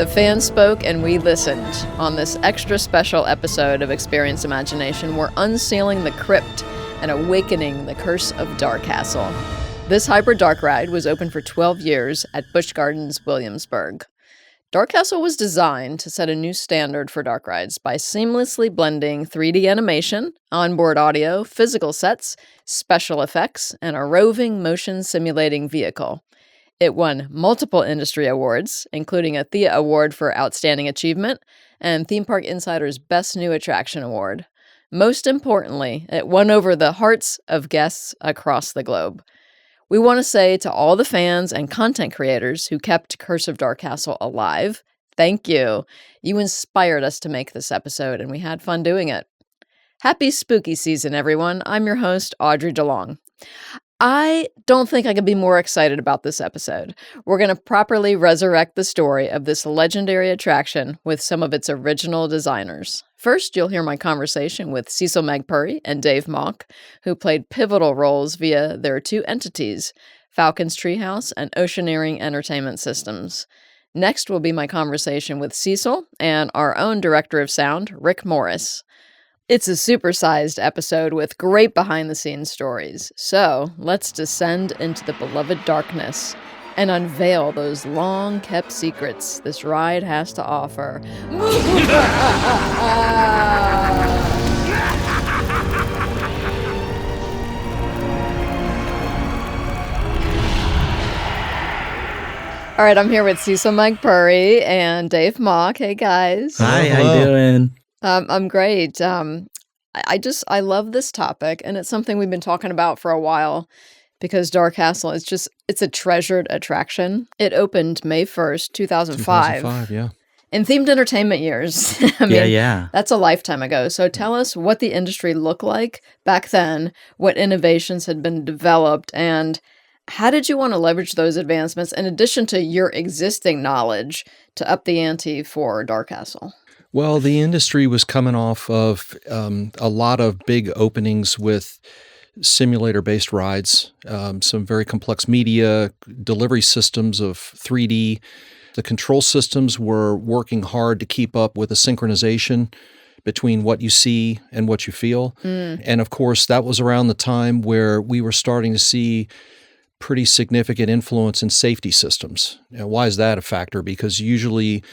The fans spoke and we listened. On this extra special episode of Experience Imagination, we're unsealing the crypt and awakening the Curse of DarKastle. This hybrid dark ride was open for 12 years at Busch Gardens, Williamsburg. DarKastle was designed to set a new standard for dark rides by seamlessly blending 3D animation, onboard audio, physical sets, special effects, and a roving motion simulating vehicle. It won multiple industry awards, including a THEA Award for Outstanding Achievement and Theme Park Insider's Best New Attraction Award. Most importantly, it won over the hearts of guests across the globe. We want to say to all the fans and content creators who kept Curse of DarKastle alive, thank you. You inspired us to make this episode, and we had fun doing it. Happy spooky season, everyone. I'm your host, Audrey DeLong. I don't think I could be more excited about this episode. We're going to properly resurrect the story of this legendary attraction with some of its original designers. First, you'll hear my conversation with Cecil Magpuri and Dave Mauck, who played pivotal roles via their two entities, Falcon's Treehouse and Oceaneering Entertainment Systems. Next will be my conversation with Cecil and our own director of sound, Rick Morris. It's a supersized episode with great behind-the-scenes stories. So let's descend into the beloved darkness and unveil those long-kept secrets this ride has to offer. All right, I'm here with Cecil Magpuri and Dave Mauck. Hey, guys. Hi, how you doing? I'm great. I love this topic, and it's something we've been talking about for a while because DarKastle is it's a treasured attraction. It opened May 1st, 2005. 2005, yeah. In themed entertainment years. Yeah. That's a lifetime ago. So tell us what the industry looked like back then, what innovations had been developed, and how did you want to leverage those advancements in addition to your existing knowledge to up the ante for DarKastle? Well, the industry was coming off of a lot of big openings with simulator-based rides, some very complex media, delivery systems of 3D. The control systems were working hard to keep up with the synchronization between what you see and what you feel. And of course, that was around the time where we were starting to see pretty significant influence in safety systems. Now, why is that a factor? Because usually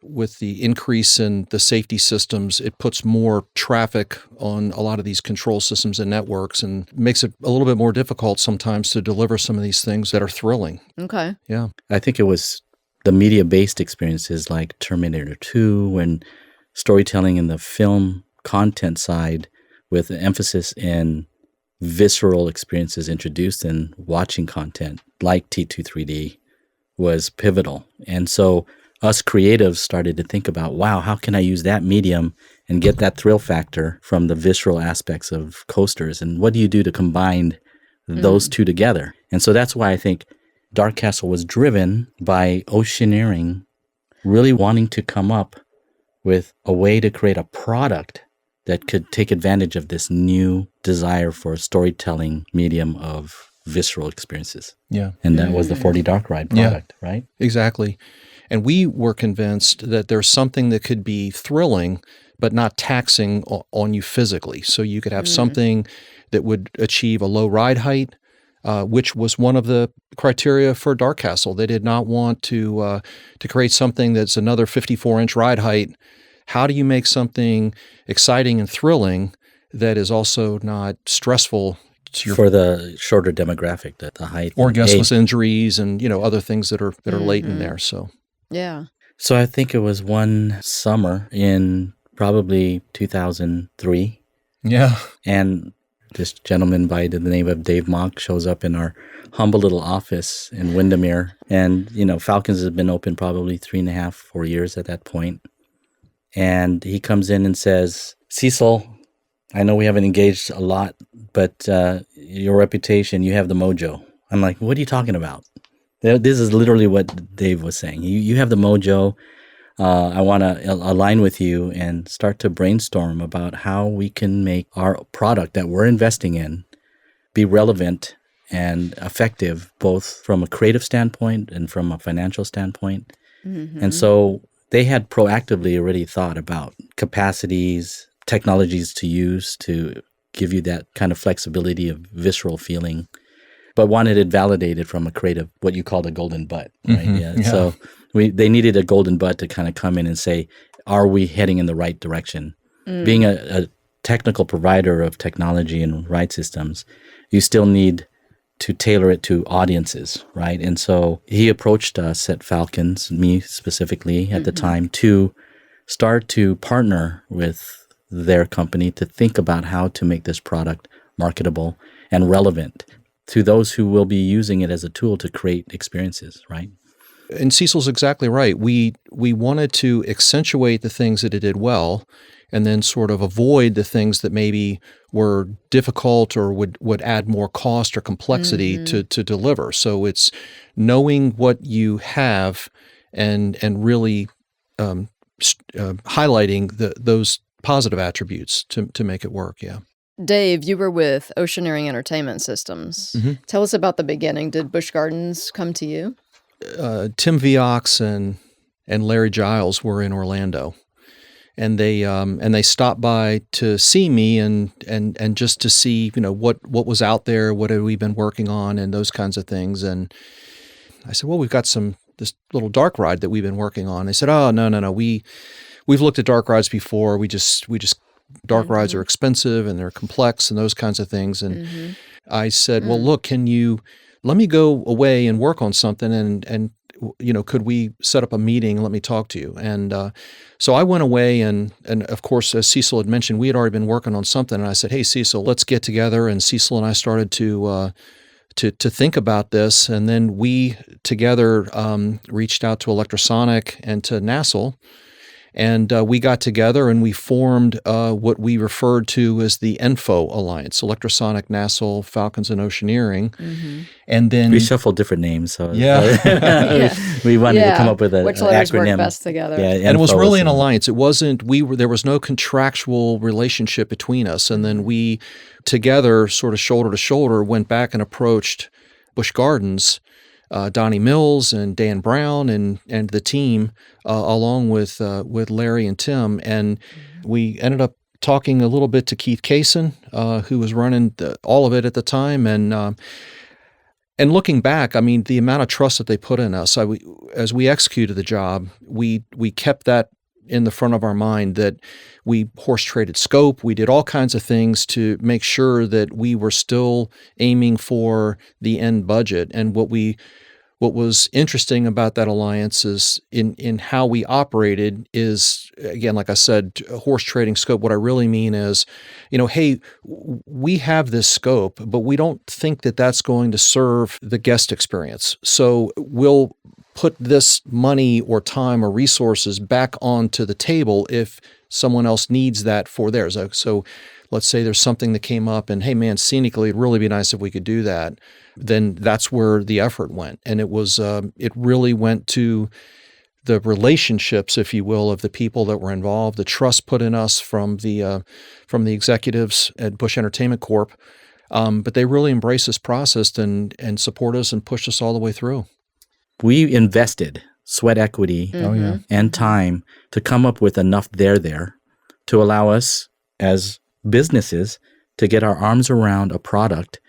with the increase in the safety systems, it puts more traffic on a lot of these control systems and networks and makes it a little bit more difficult sometimes to deliver some of these things that are thrilling. Okay. Yeah. I think it was the media-based experiences like Terminator 2 when storytelling in the film content side with an emphasis in visceral experiences introduced in watching content like T2 3D was pivotal. And so us creatives started to think about, wow, how can I use that medium and get that thrill factor from the visceral aspects of coasters? And what do you do to combine those two together? And so that's why I think DarKastle was driven by Oceaneering really wanting to come up with a way to create a product that could take advantage of this new desire for a storytelling medium of visceral experiences. Yeah. And that was the 4D Dark Ride product, right? Exactly. And we were convinced that there's something that could be thrilling, but not taxing on you physically. So you could have something that would achieve a low ride height, which was one of the criteria for DarKastle. They did not want to create something that's another 54-inch ride height. How do you make something exciting and thrilling that is also not stressful for the shorter demographic, the height, or guestless injuries and other things that are latent there? So. Yeah. So I think it was one summer in probably 2003. Yeah. And this gentleman by the name of Dave Mauck shows up in our humble little office in Windermere. And, Falcons has been open probably 3.5, 4 years at that point. And he comes in and says, Cecil, I know we haven't engaged a lot, but your reputation, you have the mojo. I'm like, what are you talking about? This is literally what Dave was saying. You have the mojo. I want to align with you and start to brainstorm about how we can make our product that we're investing in be relevant and effective, both from a creative standpoint and from a financial standpoint. Mm-hmm. And so they had proactively already thought about capacities, technologies to use to give you that kind of flexibility of visceral feeling, but wanted it validated from a creative, what you called a golden butt, right? Yeah. So they needed a golden butt to kind of come in and say, are we heading in the right direction? Being a technical provider of technology and ride systems, you still need to tailor it to audiences, right? And so he approached us at Falcons, me specifically at the time, to start to partner with their company to think about how to make this product marketable and relevant to those who will be using it as a tool to create experiences, right? And Cecil's exactly right. We wanted to accentuate the things that it did well, and then sort of avoid the things that maybe were difficult or would add more cost or complexity to deliver. So it's knowing what you have and really highlighting those positive attributes to make it work. Yeah. Dave, you were with Oceaneering Entertainment Systems. Tell us about the beginning. Did Busch Gardens come to you? Tim Viox and Larry Giles were in Orlando, and they stopped by to see me and just to see what was out there, what had we been working on, and those kinds of things. And I said, well, we've got this little dark ride that we've been working on. They said, oh, no, we've looked at dark rides before. We just dark rides are expensive and they're complex and those kinds of things. And I said, well, look, let me go away and work on something and could we set up a meeting and let me talk to you? And so I went away and of course, as Cecil had mentioned, we had already been working on something. And I said, hey, Cecil, let's get together. And Cecil and I started to think about this. And then we together reached out to Electrosonic and to NASL. And we got together and we formed what we referred to as the ENFO Alliance, Electrosonic, NASL, Falcons, and Oceaneering. And then we shuffled different names. So yeah. we wanted to come up with which letters acronym. work best together. Yeah, and it was really an alliance. It wasn't, there was no contractual relationship between us. And then we together, sort of shoulder to shoulder, went back and approached Busch Gardens, Donnie Mills and Dan Brown and the team, along with Larry and Tim, and we ended up talking a little bit to Keith Kaysen, who was running all of it at the time, and looking back, I mean, the amount of trust that they put in us, as we executed the job, we kept that in the front of our mind, that we horse traded scope. We did all kinds of things to make sure that we were still aiming for the end budget. And what was interesting about that alliance is in how we operated is, again, like I said, horse trading scope. What I really mean is, hey, we have this scope, but we don't think that that's going to serve the guest experience. So we'll put this money or time or resources back onto the table if someone else needs that for theirs. So let's say there's something that came up and, hey, man, scenically, it'd really be nice if we could do that. Then that's where the effort went. And it really went to the relationships, if you will, of the people that were involved, the trust put in us from the executives at Busch Entertainment Corp. But they really embraced this process and support us and pushed us all the way through. We invested sweat equity and time to come up with enough there to allow us as businesses to get our arms around a product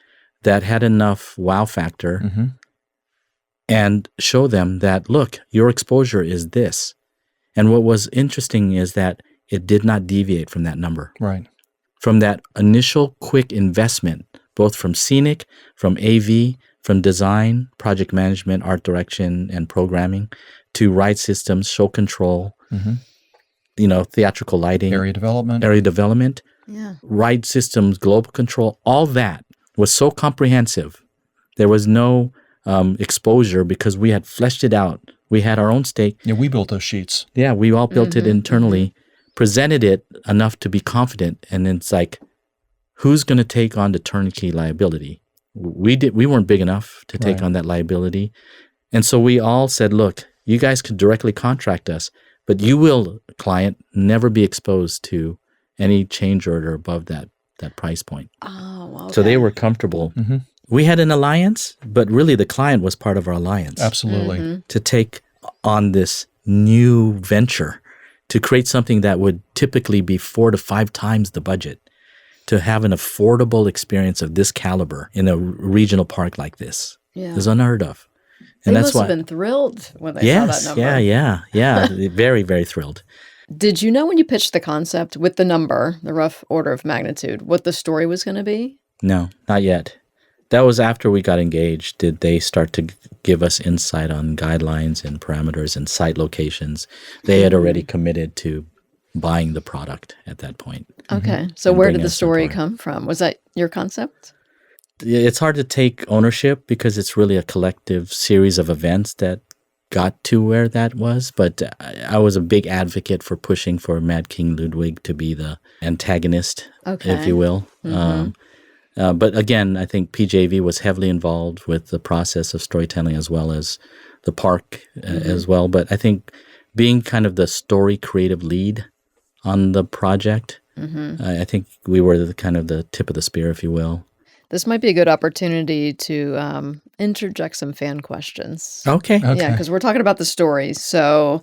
that had enough wow factor and show them that, look, your exposure is this. And what was interesting is that it did not deviate from that number. Right. From that initial quick investment, both from scenic, from AV, from design, project management, art direction, and programming, to ride systems, show control, theatrical lighting, area development, ride systems, global control, all that was so comprehensive. There was no exposure because we had fleshed it out. We had our own stake. Yeah, we built those sheets. Yeah, we all built it internally, presented it enough to be confident, and then it's like, who's going to take on the turnkey liability? We weren't big enough to take on that liability. And so we all said, look, you guys could directly contract us, but you will, client, never be exposed to any change order above that price point. Oh, okay. So they were comfortable. We had an alliance, but really the client was part of our alliance. Absolutely. To take on this new venture to create something that would typically be 4 to 5 times the budget, to have an affordable experience of this caliber in a regional park like this. Yeah. Is unheard of. And that's must have been thrilled when they saw that number. Yeah. Very, very thrilled. Did you know when you pitched the concept with the number, the rough order of magnitude, what the story was going to be? No, not yet. That was after we got engaged. Did they start to give us insight on guidelines and parameters and site locations? They had already committed to buying the product at that point. Okay. So where did the story come from? Was that your concept? It's hard to take ownership because it's really a collective series of events that got to where that was. But I was a big advocate for pushing for Mad King Ludwig to be the antagonist, if you will. But again, I think PJV was heavily involved with the process of storytelling as well as the park as well. But I think being kind of the story creative lead on the project, I think we were the tip of the spear, if you will. This might be a good opportunity to interject some fan questions. Okay. Yeah, because we're talking about the story. So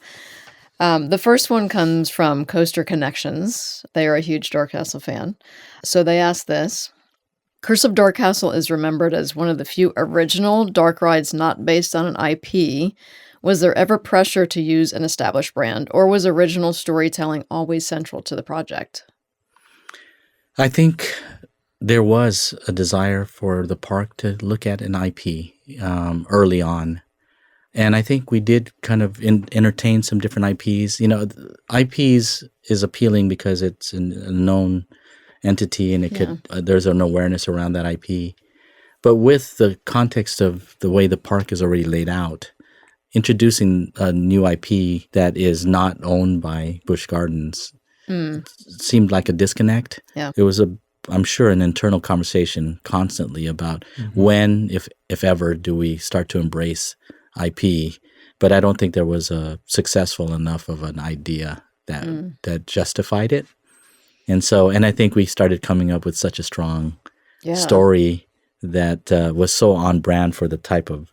the first one comes from Coaster Connections. They are a huge DarKastle fan. So they asked this. Curse of DarKastle is remembered as one of the few original dark rides not based on an IP. Was there ever pressure to use an established brand, or was original storytelling always central to the project? I think there was a desire for the park to look at an IP early on. And I think we did kind of entertain some different IPs. IPs is appealing because it's a known entity and it could there's an awareness around that IP. But with the context of the way the park is already laid out, introducing a new IP that is not owned by Busch Gardens seemed like a disconnect. Yeah. It was I'm sure an internal conversation constantly about when, if ever, do we start to embrace IP. But I don't think there was a successful enough of an idea that justified it. And I think we started coming up with such a strong story that was so on brand for the type of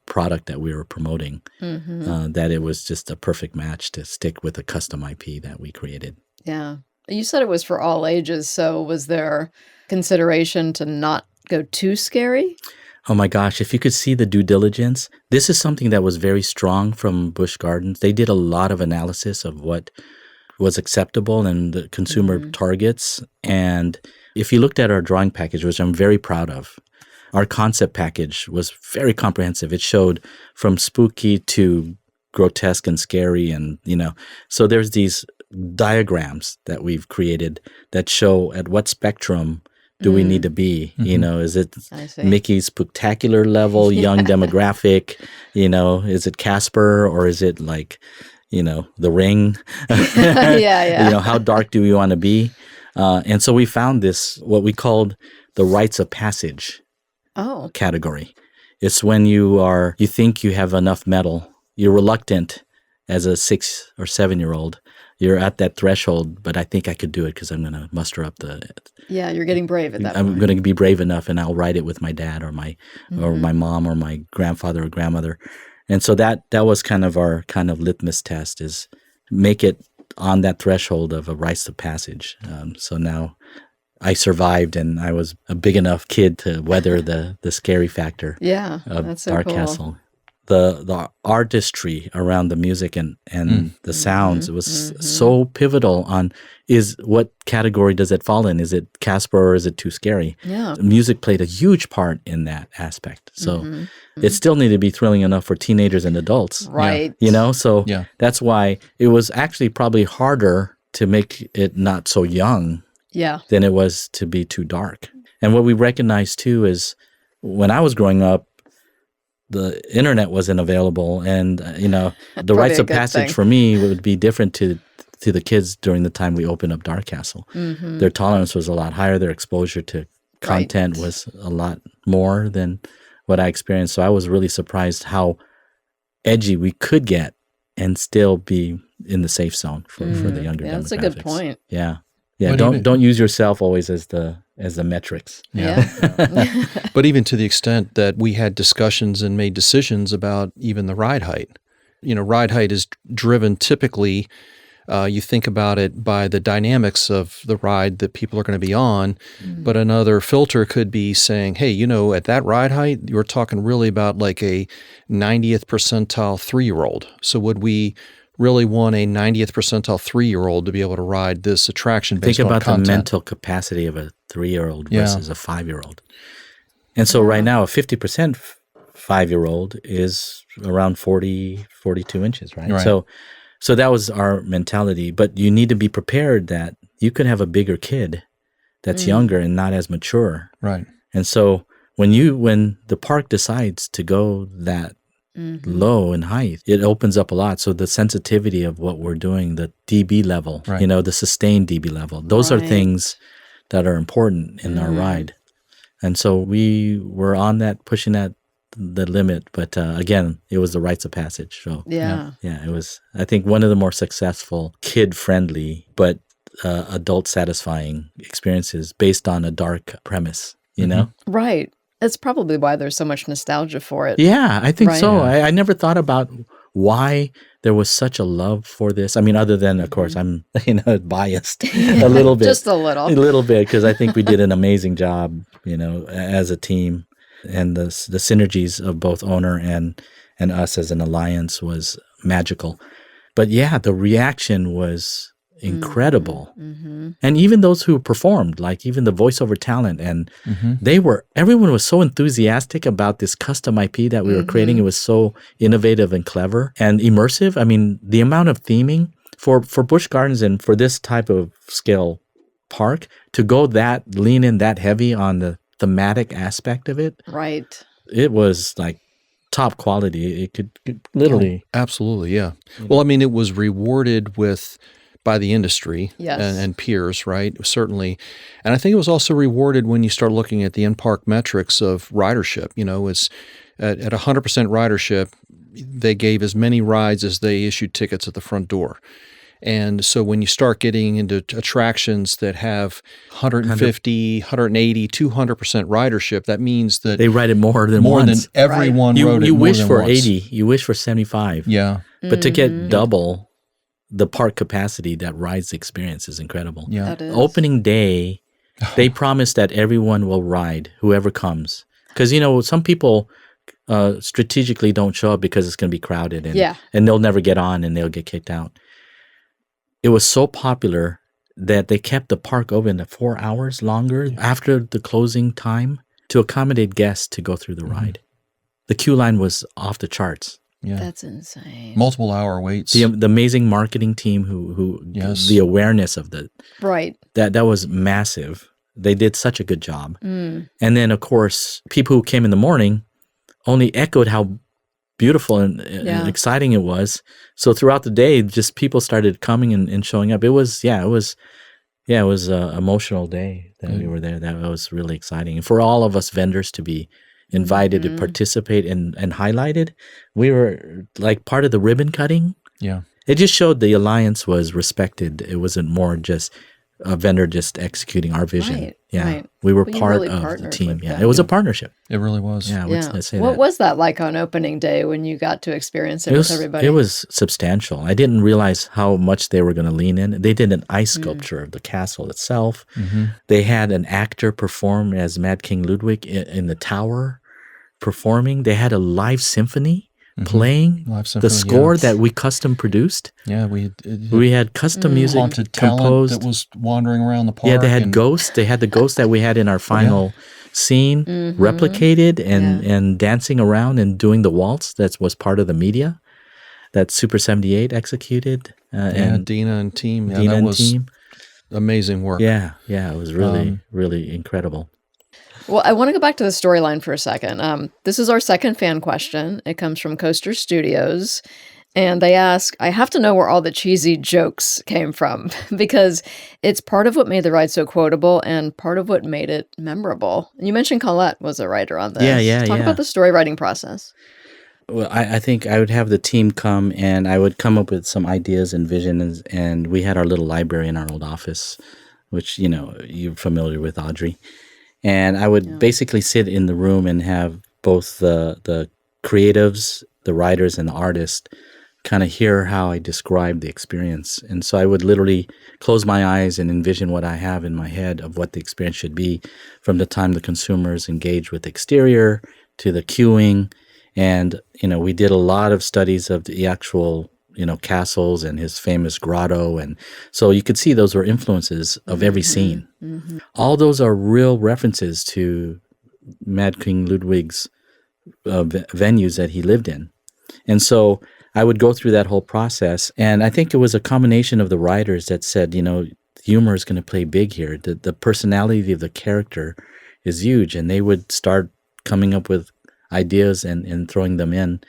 product that we were promoting that it was just a perfect match to stick with a custom IP that we created. Yeah. You said it was for all ages, so was there consideration to not go too scary? Oh my gosh, if you could see the due diligence, this is something that was very strong from Busch Gardens. They did a lot of analysis of what was acceptable and the consumer targets. And if you looked at our drawing package, which I'm very proud of, our concept package was very comprehensive. It showed from spooky to grotesque and scary and, so there's these diagrams that we've created that show at what spectrum do we need to be? Is it Mickey's spooktacular level, young demographic? Is it Casper or is it like, The Ring? How dark do we want to be? And so we found this, what we called the rites of passage category. It's when you think you have enough metal, you're reluctant as a 6 or 7 year old. You're at that threshold, but I think I could do it because I'm going to muster up you're getting brave at that point. I'm going to be brave enough, and I'll ride it with my dad or my mom or my grandfather or grandmother. And so that was kind of our litmus test, is make it on that threshold of a rites of passage. So now I survived, and I was a big enough kid to weather the scary factor of that's so DarKastle. Cool. The artistry around the music and the sounds, it was so pivotal on what category does it fall in? Is it Casper or is it too scary? Yeah. Music played a huge part in that aspect. So it still needed to be thrilling enough for teenagers and adults. Right. So that's why it was actually probably harder to make it not so young than it was to be too dark. And what we recognized too is when I was growing up, the internet wasn't available, and the rites of passage for me would be different to the kids during the time we opened up DarKastle. Their tolerance was a lot higher. Their exposure to content was a lot more than what I experienced. So I was really surprised how edgy we could get and still be in the safe zone for the younger demographics. That's a good point. Yeah. Don't use yourself always as the metrics. But even to the extent that we had discussions and made decisions about even the ride height. Ride height is driven typically, you think about it by the dynamics of the ride that people are going to be on, but another filter could be saying, hey, at that ride height, you're talking really about like a 90th percentile 3-year-old. So would we really want a 90th percentile 3-year-old to be able to ride this attraction based on content? Think about the mental capacity of a 3-year-old versus a 5-year-old. And so right now, a 50% 5-year-old is around 40, 42 inches, right? So that was our mentality. But you need to be prepared that you could have a bigger kid that's younger and not as mature. Right. And so when the park decides to go that low in height, it opens up a lot. So the sensitivity of what we're doing, the dB level, the sustained dB level, those are things that are important in our ride. And so we were on that, pushing that the limit, but again, it was the rites of passage. So yeah, it was, I think, one of the more successful kid-friendly but adult satisfying experiences based on a dark premise, you know? Right. That's probably why there's so much nostalgia for it. Yeah, I think so. Yeah. I never thought about why there was such a love for this. I mean, other than, of course, I'm biased a little bit. Just a little. A little bit, because I think we did an amazing job, as a team. And the synergies of both owner and us as an alliance was magical. But yeah, the reaction was incredible. And even those who performed, like even the voiceover talent, and everyone was so enthusiastic about this custom IP that we were creating. It was so innovative and clever and immersive. I mean, the amount of theming for Busch Gardens and for this type of scale park to go lean in that heavy on the thematic aspect of it. Right. It was like top quality. It could literally. Oh, absolutely, yeah. Well, I mean, it was rewarded by the industry and peers, right? Certainly. And I think it was also rewarded when you start looking at the in-park metrics of ridership. It's at 100% ridership, they gave as many rides as they issued tickets at the front door. And so when you start getting into attractions that have 150, 180, 200% ridership, that means that they ride it more than everyone rode it you more wish than for once. 80, you wish for 75. Yeah. But to get double the park capacity that rides the experience is incredible. Yeah. That is. Opening day, they promise that everyone will ride, whoever comes. Because, some people strategically don't show up because it's going to be crowded and they'll never get on and they'll get kicked out. It was so popular that they kept the park open 4 hours longer after the closing time to accommodate guests to go through the ride. The queue line was off the charts. Yeah. That's insane. Multiple hour waits. The amazing marketing team who the awareness of that was massive. They did such a good job. And then, of course, people who came in the morning only echoed how beautiful and exciting it was. So throughout the day, just people started coming and showing up. It was an emotional day that we were there. That was really exciting. And for all of us vendors to be invited to participate and highlighted, we were like part of the ribbon cutting. Yeah. It just showed the alliance was respected. It wasn't more just a vendor just executing our vision. Right, yeah. right. We were But you part really of the partnered team. with Yeah. them. It was a partnership. It really was. Yeah. Let's say What that. was that like on opening day when you got to experience it with everybody? It was substantial. I didn't realize how much they were going to lean in. They did an ice sculpture of the castle itself. They had an actor perform as Mad King Ludwig in the tower performing. They had a live symphony playing the score that we custom produced. Yeah, we had custom music haunted composed. Talent that was wandering around the park. Yeah, they had ghosts. They had the ghosts that we had in our final scene replicated and dancing around and doing the waltz. That was part of the media that Super 78 executed. And Dina and team. Yeah, Dina that and was team. Amazing work. Yeah, it was really, really incredible. Well, I want to go back to the storyline for a second. This is our second fan question. It comes from Coaster Studios. And they ask, I have to know where all the cheesy jokes came from because it's part of what made the ride so quotable and part of what made it memorable. You mentioned Colette was a writer on this. Yeah. Talk about the story writing process. Well, I think I would have the team come and I would come up with some ideas and visions. And we had our little library in our old office, which, you're familiar with, Audrey. And I would basically sit in the room and have both the creatives, the writers, and the artists kind of hear how I describe the experience. And so I would literally close my eyes and envision what I have in my head of what the experience should be from the time the consumers engage with the exterior to the queuing. And, we did a lot of studies of the actual, castles and his famous grotto. And so you could see those were influences of every scene. Mm-hmm. All those are real references to Mad King Ludwig's venues that he lived in. And so I would go through that whole process. And I think it was a combination of the writers that said, humor is going to play big here. The personality of the character is huge. And they would start coming up with ideas and throwing them in.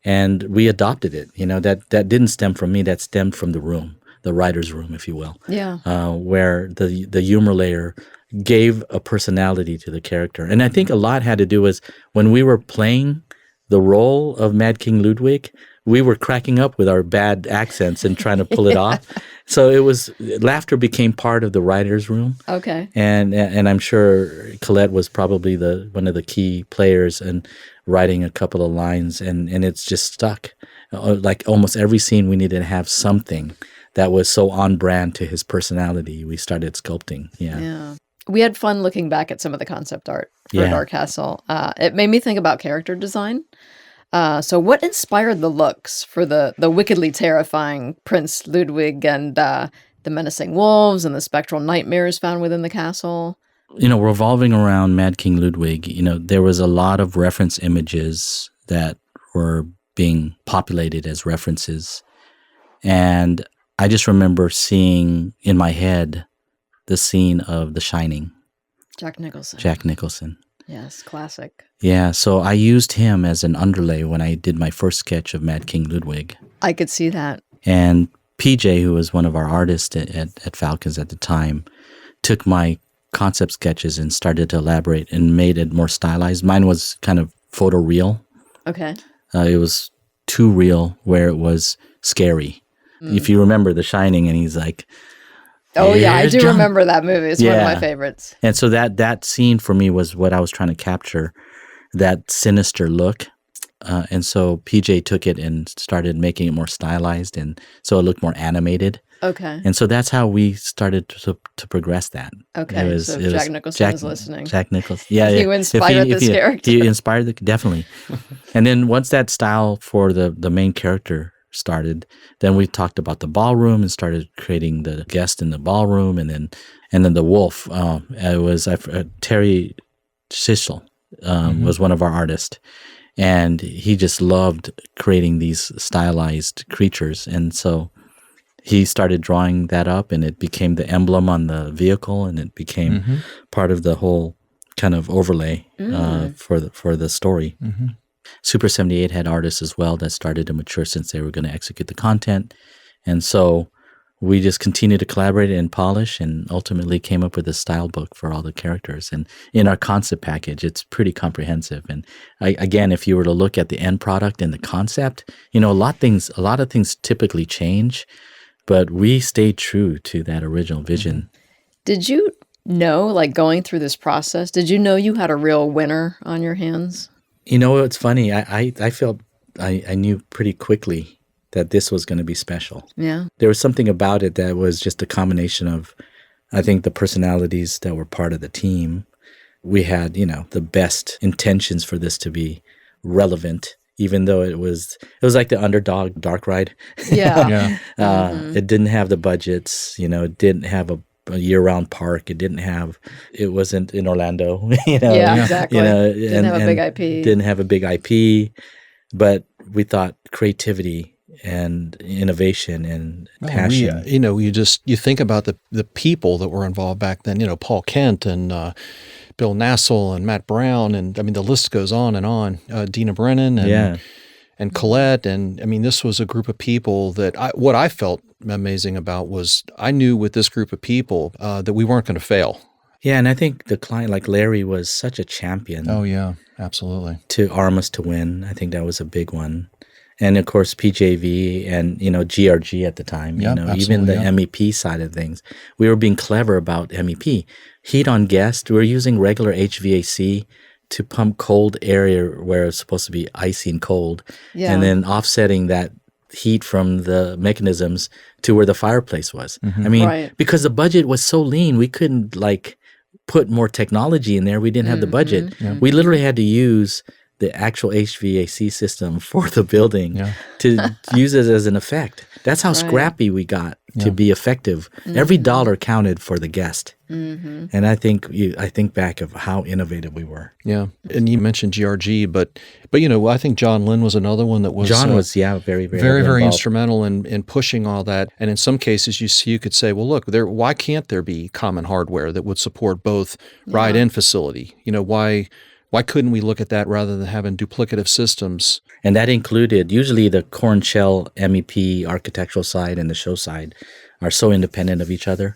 And we adopted it. That didn't stem from me. That stemmed from the room, the writer's room, if you will. Yeah. Where the humor layer gave a personality to the character. And I think a lot had to do with when we were playing the role of Mad King Ludwig, we were cracking up with our bad accents and trying to pull it off. So laughter became part of the writer's room. Okay. And I'm sure Colette was probably one of the key players in writing a couple of lines, and it's just stuck. Like almost every scene, we needed to have something that was so on brand to his personality. We started sculpting. Yeah. We had fun looking back at some of the concept art for Yeah. DarKastle. It made me think about character design. So what inspired the looks for the wickedly terrifying Prince Ludwig and the menacing wolves and the spectral nightmares found within the castle? Revolving around Mad King Ludwig, there was a lot of reference images that were being populated as references. And I just remember seeing in my head the scene of The Shining. Jack Nicholson. Jack Nicholson. Yes, classic. Yeah, so I used him as an underlay when I did my first sketch of Mad King Ludwig. I could see that. And PJ, who was one of our artists at Falcons at the time, took my concept sketches and started to elaborate and made it more stylized. Mine was kind of photoreal. Okay. It was too real where it was scary. If you remember The Shining, and he's like, oh, yeah, I "Here's do John." remember that movie. It's one of Yeah. my favorites. And so that scene for me was what I was trying to capture, that sinister look. And so PJ took it and started making it more stylized, and so it looked more animated. Okay. And so that's how we started to progress that. Okay, so if Jack Nicholson is listening. Jack Nicholson. Yeah, You inspired this character. He inspired definitely. And then once that style for the main character started, then we talked about the ballroom and started creating the guest in the ballroom, and then the wolf. It was Terry Cecil was one of our artists, and he just loved creating these stylized creatures, and so he started drawing that up, and it became the emblem on the vehicle, and it became part of the whole kind of overlay for the story. Super 78 had artists as well that started to mature since they were going to execute the content. And so we just continued to collaborate and polish, and ultimately came up with a style book for all the characters. And in our concept package, it's pretty comprehensive. And again, if you were to look at the end product and the concept, a lot of things typically change, but we stayed true to that original vision. Did you know, like going through this process, did you know you had a real winner on your hands? It's funny. I felt I knew pretty quickly that this was going to be special. Yeah. There was something about it that was just a combination of, I think, the personalities that were part of the team. We had, the best intentions for this to be relevant, even though it was like the underdog dark ride. Yeah. It didn't have the budgets, it didn't have a year-round park. It wasn't in Orlando. Yeah, exactly. Didn't have a big IP. Didn't have a big IP, but we thought creativity and innovation and passion. You think about the people that were involved back then. Paul Kent and Bill Nassel and Matt Brown, and the list goes on and on. Dina Brennan and Colette, and this was a group of people that what I felt amazing about was I knew with this group of people that we weren't going to fail. Yeah, and I think the client like Larry was such a champion. Oh yeah, absolutely. To arm us to win, I think that was a big one. And of course, PJV and GRG at the time. Even the MEP side of things, we were being clever about MEP. Heat on guest, we were using regular HVAC to pump cold air where it's supposed to be icy and cold, and then offsetting that heat from the mechanisms to where the fireplace was. Mm-hmm. I mean, Right. because the budget was so lean, we couldn't like put more technology in there. We didn't have the budget. Yeah. We literally had to use the actual HVAC system for the building Yeah. to use it as an effect. That's how Right. scrappy we got to Yeah. be effective. Every dollar counted for the guest. And I think back of how innovative we were. Yeah. And you mentioned GRG, but I think John Lynn was another one that was John was very, very, very involved. instrumental in pushing all that. And in some cases, you could say, well, look, why can't there be common hardware that would support both ride and facility? Why couldn't we look at that rather than having duplicative systems? And that included usually the core and shell MEP architectural side and the show side are so independent of each other.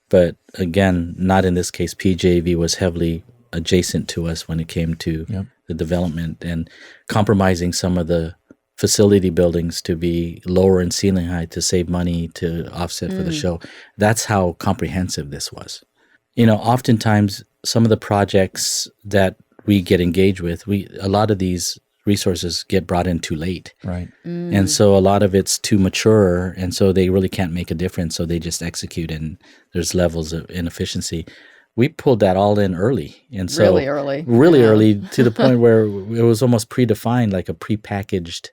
But again, not in this case. PJV was heavily adjacent to us when it came to the development and compromising some of the facility buildings to be lower in ceiling height to save money to offset for the show. That's how comprehensive this was. Oftentimes some of the projects that we get engaged with, a lot of these resources get brought in too late. Right. And so a lot of it's too mature, and so they really can't make a difference, so they just execute, and there's levels of inefficiency. We pulled that all in early. And so Really early. early to the point where it was almost predefined, like a prepackaged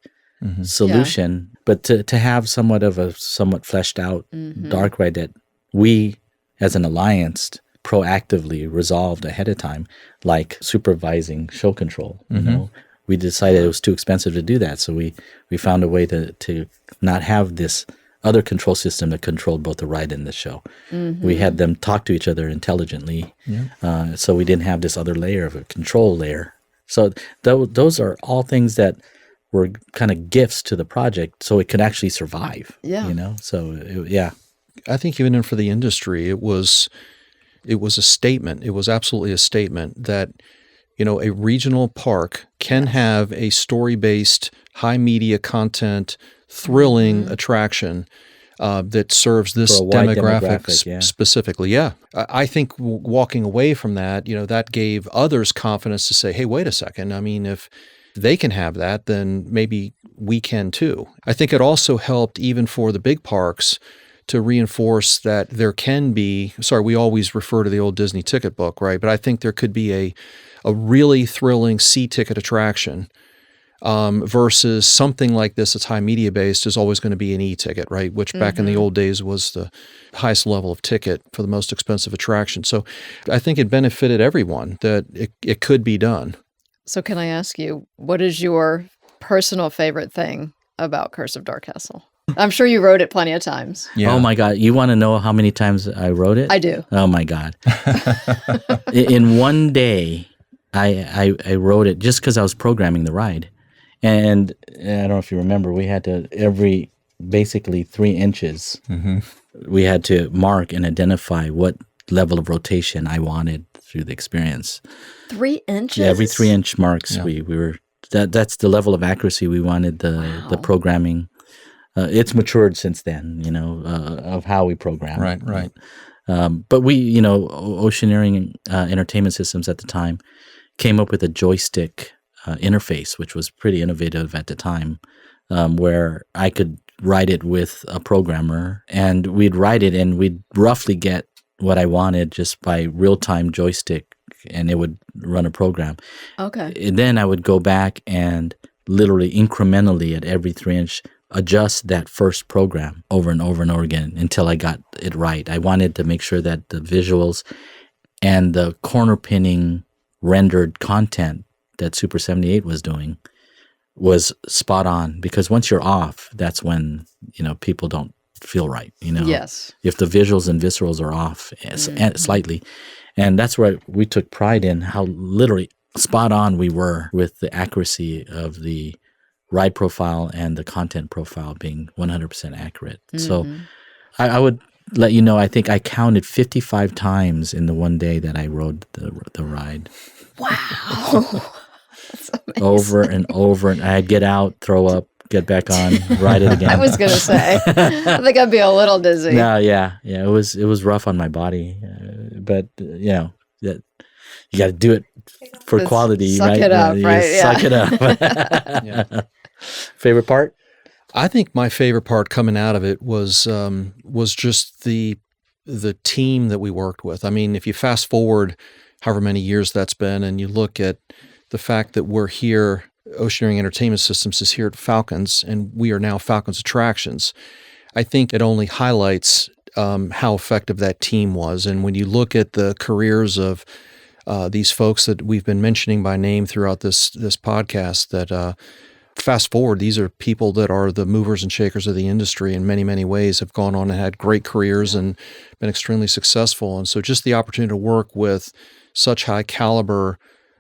solution. But to have somewhat fleshed out dark ride that we as an alliance proactively resolved ahead of time, like supervising show control. We decided it was too expensive to do that, so we found a way to not have this other control system that controlled both the ride and the show. We had them talk to each other intelligently, so we didn't have this other layer of a control layer. So those are all things that were kind of gifts to the project, so it could actually survive. Yeah. So I think even for the industry, it was a statement. It was absolutely a statement that, a regional park can have a story-based, high media content, thrilling attraction that serves this For a wide demographic specifically. Yeah. I think walking away from that, that gave others confidence to say, hey, wait a second. I mean, if they can have that, then maybe we can too. I think it also helped even for the big parks to reinforce that there can be, we always refer to the old Disney ticket book, right? But I think there could be a really thrilling C-ticket attraction versus something like this that's high media based is always going to be an E-ticket, right? Which back in the old days was the highest level of ticket for the most expensive attraction. So I think it benefited everyone that it could be done. So can I ask you, what is your personal favorite thing about Curse of DarKastle? I'm sure you wrote it plenty of times. Yeah. Oh my God. You want to know how many times I wrote it? I do. Oh my God. In one day, I wrote it just because I was programming the ride. And I don't know if you remember, we had to, every basically 3 inches, we had to mark and identify what level of rotation I wanted through the experience. 3 inches? Yeah, every 3-inch marks, we were, that's the level of accuracy we wanted the programming. It's matured since then, of how we program. Right. But we, Oceaneering Entertainment Systems at the time came up with a joystick interface, which was pretty innovative at the time, where I could write it with a programmer, and we'd write it and we'd roughly get what I wanted just by real-time joystick, and it would run a program. Okay. And then I would go back and literally incrementally at every 3-inch adjust that first program over and over and over again until I got it right. I wanted to make sure that the visuals and the corner pinning rendered content that Super 78 was doing was spot on, because once you're off, that's when, people don't feel right, Yes. If the visuals and viscerals are off slightly. And that's where we took pride in how literally spot on we were with the accuracy of the ride profile and the content profile being 100% accurate. So I would let you know, I think I counted 55 times in the one day that I rode the ride. Wow. That's amazing. Over and over. And I'd get out, throw up, get back on, ride it again. I was going to say, I think I'd be a little dizzy. No, yeah. It was rough on my body. But, you got to do it for quality, suck right? it up, right? Yeah. Suck it up. Favorite part? I think my favorite part coming out of it was just the team that we worked with. I mean, if you fast forward however many years that's been, and you look at the fact that we're here, Oceaneering Entertainment Systems is here at Falcons, and we are now Falcons Attractions. I think it only highlights how effective that team was. And when you look at the careers of these folks that we've been mentioning by name throughout this podcast, that fast forward, these are people that are the movers and shakers of the industry in many, many ways, have gone on and had great careers and been extremely successful. And so just the opportunity to work with such high caliber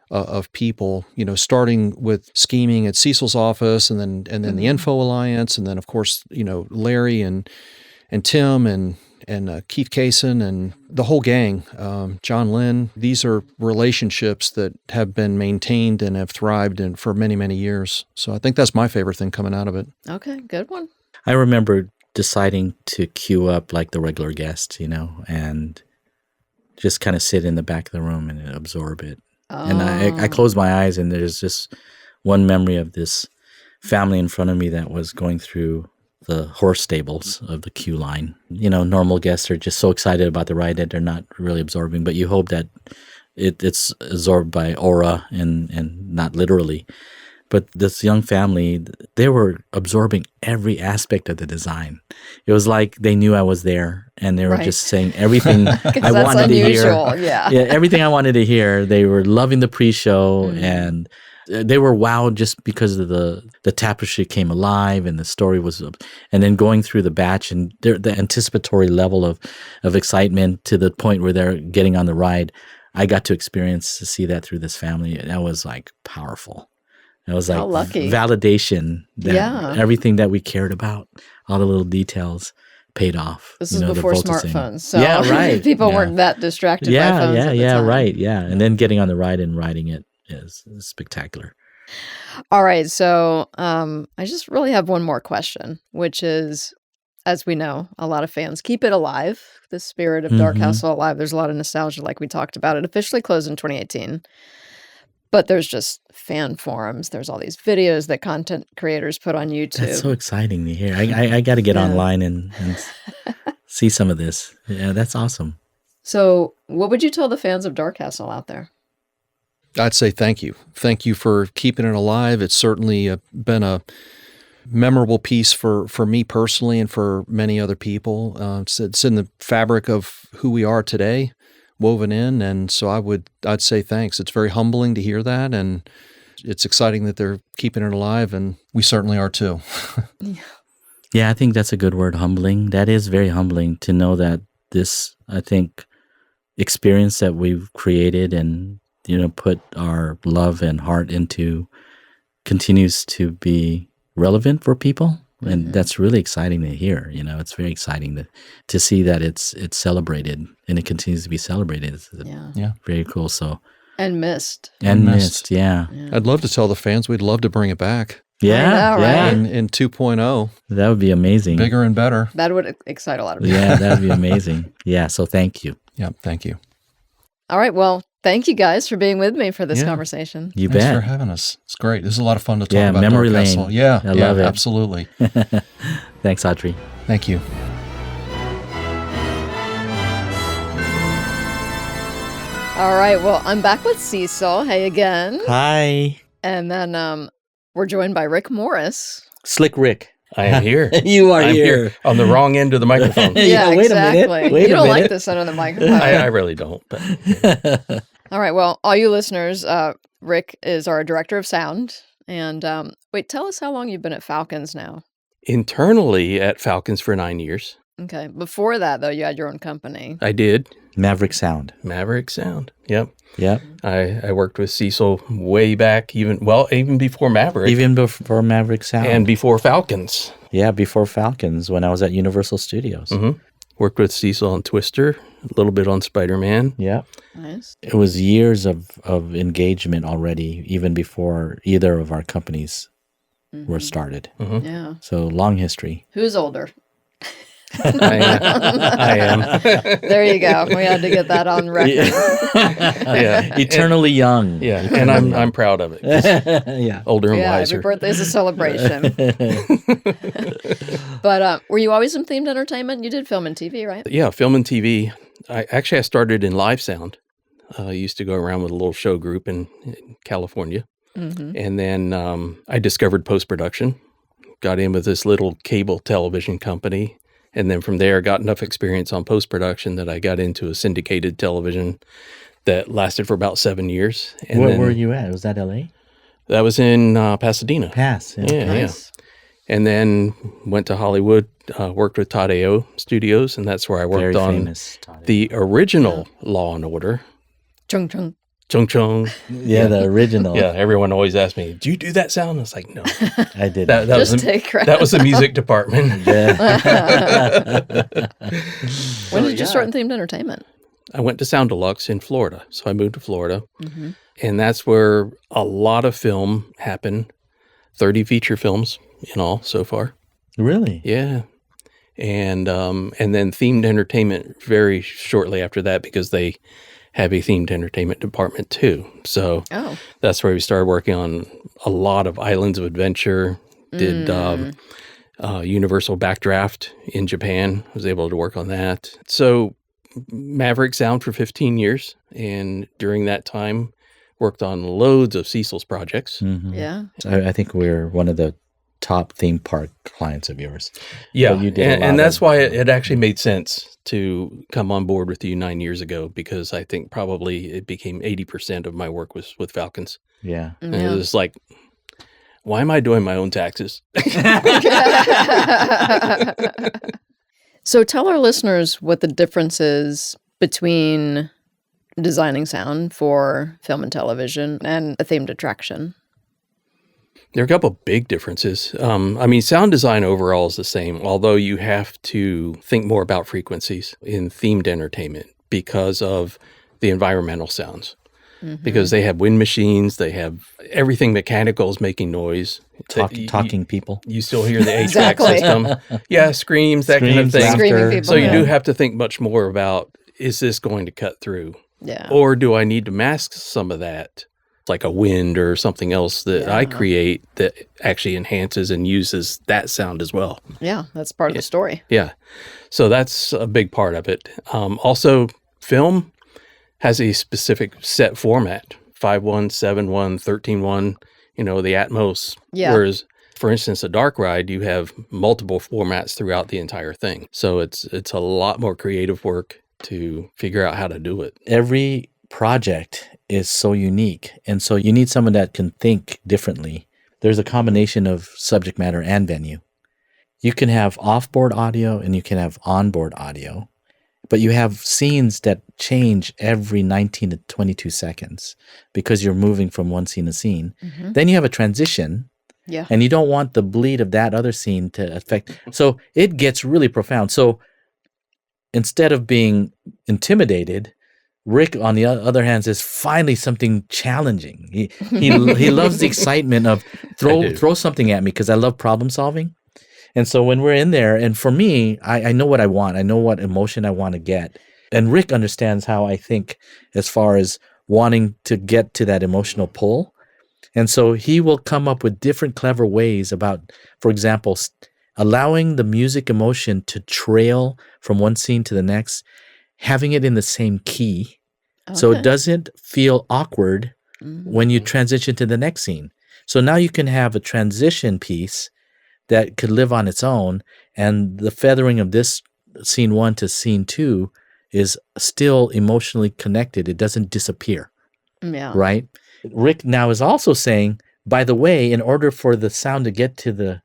of people, starting with scheming at Cecil's office, and then the Info Alliance, and then of course, Larry and Tim and Keith Kaysen and the whole gang, John Lynn. These are relationships that have been maintained and have thrived for many, many years. So I think that's my favorite thing coming out of it. Okay, good one. I remember deciding to queue up like the regular guests, and just kind of sit in the back of the room and absorb it. Oh. And I closed my eyes, and there's just one memory of this family in front of me that was going through the horse stables of the queue line. Normal guests are just so excited about the ride that they're not really absorbing, but you hope that it's absorbed by aura and not literally. But this young family, they were absorbing every aspect of the design. It was like they knew I was there, and they were just saying everything I wanted unusual. to hear. Yeah, everything I wanted to hear. They were loving the pre-show, and they were wowed just because of the tapestry came alive and the story was, and then going through the batch and the anticipatory level of excitement to the point where they're getting on the ride. I got to see that through this family. That was like powerful. It was like validation that everything that we cared about, all the little details, paid off. This is before smartphones, so right. people weren't that distracted by phones at the time. Right. And then getting on the ride and riding it is spectacular. All right, so I just really have one more question, which is, as we know, a lot of fans keep it alive, the spirit of DarKastle alive. There's a lot of nostalgia, like we talked about. It officially closed in 2018. But there's just fan forums. There's all these videos that content creators put on YouTube. That's so exciting to hear. I got to get online and see some of this. Yeah, that's awesome. So what would you tell the fans of DarKastle out there? I'd say thank you. Thank you for keeping it alive. It's certainly been a memorable piece for me personally and for many other people. It's in the fabric of who we are today, woven in, and so I'd say thanks. It's very humbling to hear that, and it's exciting that they're keeping it alive, and we certainly are too. Yeah, I think that's a good word, humbling. That is very humbling to know that this, I think, experience that we've created and put our love and heart into continues to be relevant for people. And that's really exciting to hear. It's very exciting to see that it's celebrated and it continues to be celebrated. It's very cool. So missed. Yeah. I'd love to tell the fans we'd love to bring it back. Yeah, right? In 2.0. That would be amazing. Bigger and better. That would excite a lot of people. Yeah, that would be amazing. Yeah, so thank you. Yeah, thank you. All right, well, thank you guys for being with me for this conversation. You Thanks bet. for having us. It's great. This is a lot of fun to talk about memory DarKastle. lane. Yeah, I love it. Absolutely. Thanks, Audrey. Thank you. All right, well, I'm back with Cecil. Hey again. Hi. And then we're joined by Rick Morris. Slick Rick. I am here. You are I'm here on the wrong end of the microphone. Yeah, wait exactly. a minute. Wait you a don't minute. like this end of the microphone. I really don't. But. All right. Well, all you listeners, Rick is our director of sound. And wait, tell us how long you've been at Falcons now. Internally at Falcons for 9 years. Okay. Before that, though, you had your own company. I did. Maverick Sound. Maverick Sound. Yep. Yep. I worked with Cecil way back, even before Maverick. Even before Maverick Sound. And before Falcons. Yeah, before Falcons when I was at Universal Studios. Mm-hmm. Worked with Cecil on Twister, a little bit on Spider-Man. Yeah. Nice. It was years of engagement already, even before either of our companies were started. Mm-hmm. Yeah. So long history. Who's older? I am. There you go. We had to get that on record. Yeah. Eternally young. Yeah, Eternally and young. I'm proud of it. Yeah. Older and Yeah, wiser. every birthday's a celebration. But were you always in themed entertainment? You did film and TV, right? Yeah, film and TV. I started in live sound. I used to go around with a little show group in California. Mm-hmm. And then I discovered post-production, got in with this little cable television company. And then from there, got enough experience on post-production that I got into a syndicated television that lasted for about 7 years. And Where then were you at? Was that LA? that was in Pasadena. Pass. Yeah, Nice. yeah. And then went to Hollywood, worked with THEA Studios, and that's where I worked Very on famous. Todd. the original Law and Order. Chung chung. Chung chung. Yeah, the original. Yeah, everyone always asks me, "Do you do that sound?" I was like, "No, I did. that Just was take credit. that was the music department." Yeah. When did you start in themed entertainment? I went to Sound Deluxe in Florida, so I moved to Florida, Mm-hmm. and that's where a lot of film happened. 30 feature films in all so far. Really? Yeah. And then themed entertainment very shortly after that, because they have a themed entertainment department too. So Oh. that's where we started working on a lot of Islands of Adventure, did Universal Backdraft in Japan, was able to work on that. So Maverick Sound for 15 years. And during that time, worked on loads of Cecil's projects. Mhm. Yeah. So I think we're one of the top theme park clients of yours. Yeah, So you did a lot and that's of- why it actually made sense to come on board with you 9 years ago, because I think probably it became 80% of my work was with Falcons. Yeah. And it Yeah. was like, why am I doing my own taxes? So tell our listeners what the difference is between designing sound for film and television and a themed attraction. There are a couple of big differences. I mean, sound design overall is the same, although you have to think more about frequencies in themed entertainment because of the environmental sounds. Mm-hmm. Because they have wind machines, they have everything mechanical is making noise. Talking people. You still hear the HVAC Exactly. system. Yeah, screams, that kind of Screams, thing. laughter. Screaming people. So you yeah. do have to think much more about, is this going to cut through? Yeah. Or do I need to mask some of that, like a wind or something else that I Yeah. create that actually enhances and uses that sound as well? Yeah, that's part of the story. Yeah. So that's a big part of it. Also, film has a specific set format, 5.1, 7.1, 13.1, the Atmos. Yeah. Whereas, for instance, a dark ride, you have multiple formats throughout the entire thing. So it's a lot more creative work to figure out how to do it. Every project is so unique. And so you need someone that can think differently. There's a combination of subject matter and venue. You can have off-board audio and you can have onboard audio, but you have scenes that change every 19 to 22 seconds because you're moving from one scene to scene. Mhm. Then you have a transition, Yeah. and you don't want the bleed of that other scene to affect. So it gets really profound. So instead of being intimidated, Rick, on the other hand, is finally something challenging. He loves the excitement of throw something at me because I love problem solving. And so when we're in there, and for me, I know what I want. I know what emotion I want to get. And Rick understands how I think as far as wanting to get to that emotional pull. And so he will come up with different clever ways about, for example, allowing the music emotion to trail from one scene to the next, having it in the same key. So Okay. it doesn't feel awkward when you transition to the next scene. So now you can have a transition piece that could live on its own, and the feathering of this scene 1 to scene 2 is still emotionally connected. It doesn't disappear, Yeah. right? Rick now is also saying, by the way, in order for the sound to get to the